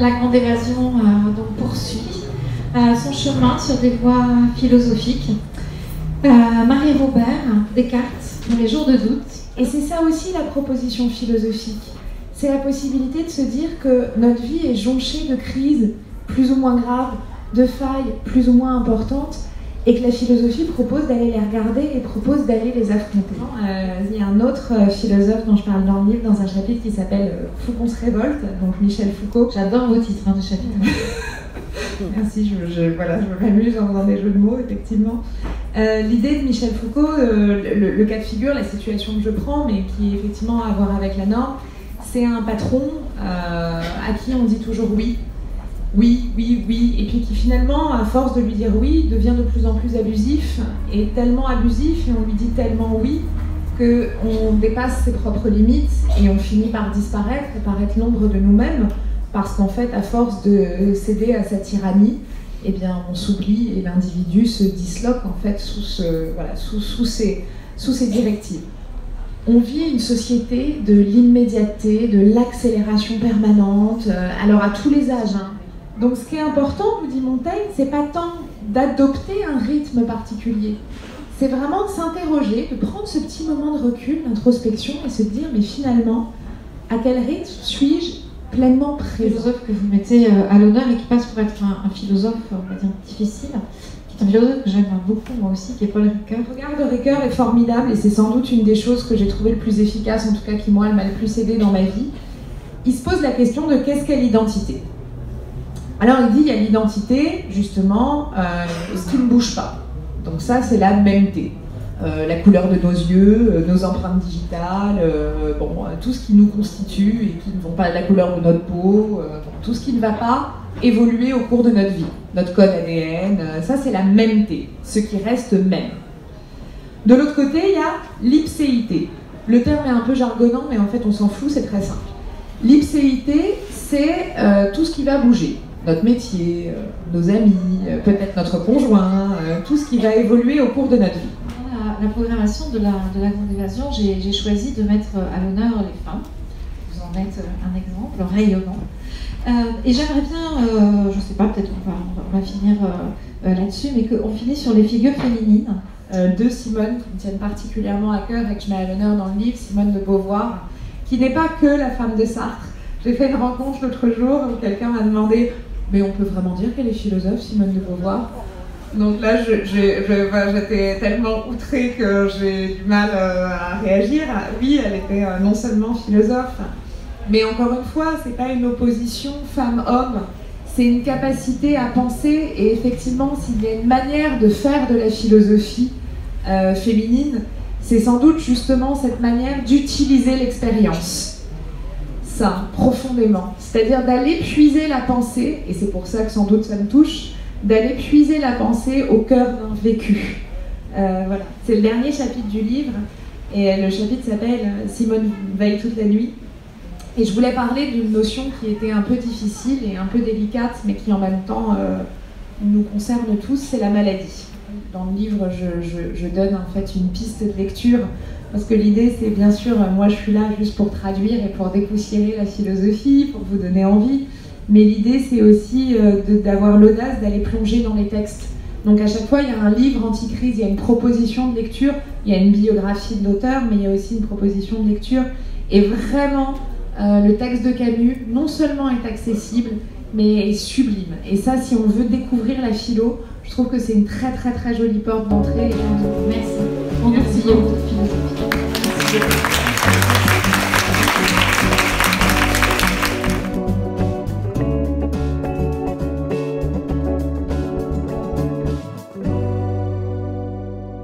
La Grande Évasion donc poursuit son chemin sur des voies philosophiques. Marie-Robert, Descartes, pour les jours de doute. Et c'est ça aussi la proposition philosophique. C'est la possibilité de se dire que notre vie est jonchée de crises plus ou moins graves, de failles plus ou moins importantes, et que la philosophie propose d'aller les regarder et propose d'aller les affronter. Il y a un autre philosophe dont je parle dans le livre, dans un chapitre qui s'appelle Foucault se révolte, donc Michel Foucault. J'adore vos titres de chapitre. Merci, je m'amuse en faisant des jeux de mots, effectivement. L'idée de Michel Foucault, le cas de figure, la situation que je prends, mais qui effectivement a à voir avec la norme, c'est un patron à qui on dit toujours oui. Oui, oui, oui, et puis qui finalement, à force de lui dire oui, devient de plus en plus abusif, et tellement abusif, et on lui dit tellement oui, qu'on dépasse ses propres limites, et on finit par disparaître, par être l'ombre de nous-mêmes, parce qu'en fait, à force de céder à sa tyrannie, eh bien, on s'oublie, et l'individu se disloque en fait sous ses directives. On vit une société de l'immédiateté, de l'accélération permanente, alors à tous les âges, hein. Donc ce qui est important, nous dit Montaigne, c'est pas tant d'adopter un rythme particulier, c'est vraiment de s'interroger, de prendre ce petit moment de recul, d'introspection, et se dire, mais finalement, à quel rythme suis-je pleinement présent? Le philosophe que vous mettez à l'honneur et qui passe pour être un philosophe, on va dire, difficile, qui est un philosophe que j'aime beaucoup, moi aussi, qui est Paul Ricoeur. Le regard de Ricoeur est formidable, et c'est sans doute une des choses que j'ai trouvé le plus efficace, en tout cas qui, moi, elle m'a le plus aidé dans ma vie. Il se pose la question de qu'est-ce qu'est l'identité? Alors il dit, il y a l'identité, justement, ce qui ne bouge pas. Donc ça, c'est la mêmeté. La couleur de nos yeux, nos empreintes digitales, tout ce qui nous constitue et qui ne vont pas, la couleur de notre peau, tout ce qui ne va pas évoluer au cours de notre vie. Notre code ADN, ça c'est la mêmeté, ce qui reste même. De l'autre côté, il y a l'ipséité. Le terme est un peu jargonnant, mais en fait on s'en fout, c'est très simple. L'ipséité, c'est tout ce qui va bouger. Notre métier, nos amis, peut-être notre conjoint, tout ce qui va évoluer au cours de notre vie. Dans la programmation de la Grande Évasion, j'ai choisi de mettre à l'honneur les femmes. Vous en êtes un exemple rayonnant. Et j'aimerais bien, je ne sais pas, peut-être on va finir là-dessus, mais qu'on finisse sur les figures féminines. Deux Simone qui me tiennent particulièrement à cœur et que je mets à l'honneur dans le livre, Simone de Beauvoir, qui n'est pas que la femme de Sartre. J'ai fait une rencontre l'autre jour où quelqu'un m'a demandé « Mais on peut vraiment dire qu'elle est philosophe, Simone de Beauvoir ?» Donc là, j'étais tellement outrée que j'ai du mal à réagir. Oui, elle était non seulement philosophe, mais encore une fois, c'est pas une opposition femme-homme, c'est une capacité à penser. Et effectivement, s'il y a une manière de faire de la philosophie féminine, c'est sans doute justement cette manière d'utiliser l'expérience. Ça, profondément. C'est-à-dire d'aller puiser la pensée, et c'est pour ça que sans doute ça me touche, d'aller puiser la pensée au cœur d'un vécu. Voilà. C'est le dernier chapitre du livre, et le chapitre s'appelle « Simone veille toute la nuit ». Et je voulais parler d'une notion qui était un peu difficile et un peu délicate, mais qui en même temps nous concerne tous, c'est la maladie. Dans le livre, je donne en fait une piste de lecture, parce que l'idée c'est bien sûr, moi je suis là juste pour traduire et pour dépoussiérer la philosophie, pour vous donner envie, mais l'idée c'est aussi d'avoir l'audace d'aller plonger dans les textes. Donc à chaque fois il y a un livre anti-crise, il y a une proposition de lecture, il y a une biographie de l'auteur, mais il y a aussi une proposition de lecture, et vraiment le texte de Camus non seulement est accessible, mais est sublime. Et ça, si on veut découvrir la philo, je trouve que c'est une très très très jolie porte d'entrée. Merci. Merci beaucoup. Merci.